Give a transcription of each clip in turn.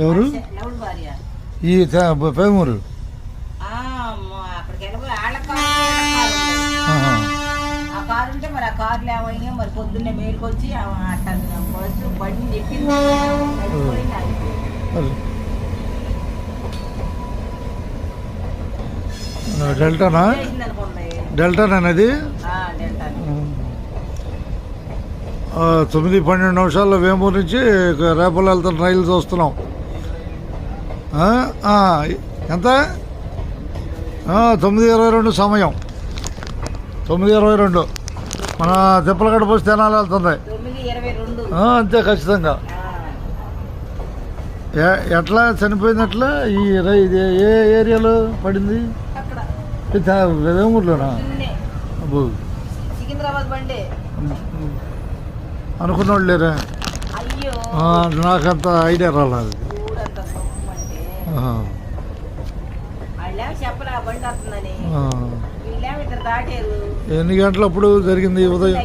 ఎవరు ఈ పేమూరు కారు ఉంటే మరి ఆ కార్లు ఏమైనా మరి పొద్దున్నే మేలుకొచ్చి బస్సు బండి చెప్పింది డెల్టానా డెల్టానేది 9:12 వేమూరు నుంచి రేపల్లి వెళ్తున్న రైలు చూస్తున్నాం. ఎంత 9:22 సమయం 9:22 మన తిప్పలగడ్డ పోసి తెనాలి వెళ్తుంది అంతే ఖచ్చితంగా. ఎట్లా చనిపోయింది ఎట్లా ఇది ఏ ఏరియాలో పడింది? వేమూరులోనా? అనుకున్న వాళ్ళు లేరా? నాకంత ఐడియా రాలేదు. ఎన్ని గంటలు అప్పుడు జరిగింది? ఉదయం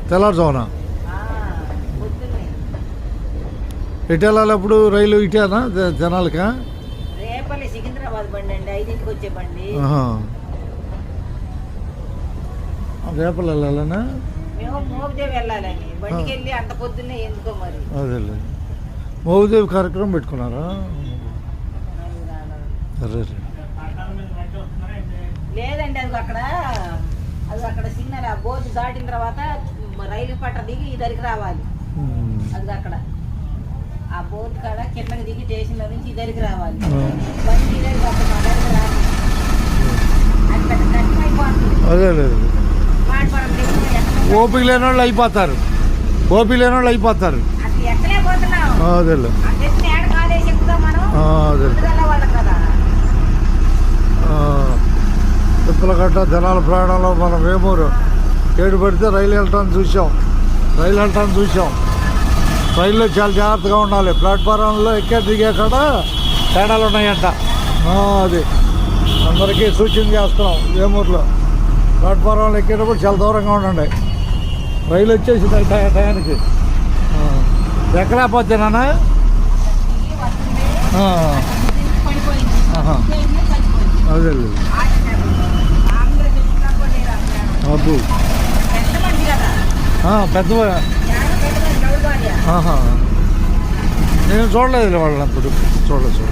తెల్లారుజామున. ఎటు వెళ్ళాలి అప్పుడు రైలు? ఇటేనా జనాలకా? సికింద్రాబాద్ బండి అండి, 5ంటికి వచ్చే బండి. రేపల్లి వెళ్ళాలనా? మేము మోగుదేవి వెళ్ళాలని బండికి వెళ్ళి అంత పొద్దున్నే ఎందుకో మరి. అదే మోగుదేవి కార్యక్రమం పెట్టుకున్నారా? లేదండి, అది అక్కడ సిగ్నల్ బోర్డు దాటిన తర్వాత రైలు పట్ట దిగి ఈ దరికి రావాలి. అది అక్కడ ఆ బోర్డు కాడ కిందకి దిగి స్టేషన్లో నుంచి ఈ దరికి రావాలి. బండి అదే లేదు, ఓపిక లేని వాళ్ళు అయిపోతారు. అదే తిప్పలగడ్డ జనాల ప్రయాణంలో మనం వేమూరు ఏడు పడితే రైలు వెళ్ళటాన్ని చూసాం. రైల్లో చాలా జాగ్రత్తగా ఉండాలి. ప్లాట్ఫారంలో ఎక్కే దిగే కాడ తేడాలు ఉన్నాయంట. అది అందరికీ సూచన చేస్తున్నాం. వేమూరులో ప్లాట్ఫారంలో ఎక్కేటప్పుడు చాలా దూరంగా ఉండండి. రైలు వచ్చేసింది టయానికి. ఎక్కలేకపోతేనా? అదే అబ్బు పెద్ద నేను చూడలేదు వాళ్ళని అప్పుడు. చూడలేదు.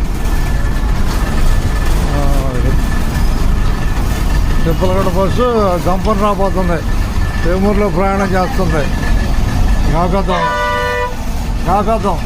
తిప్పలగడ్డ బస్సు గంపన రాబోతుంది. వేమూరులో ప్రయాణం చేస్తుంది. కాకతం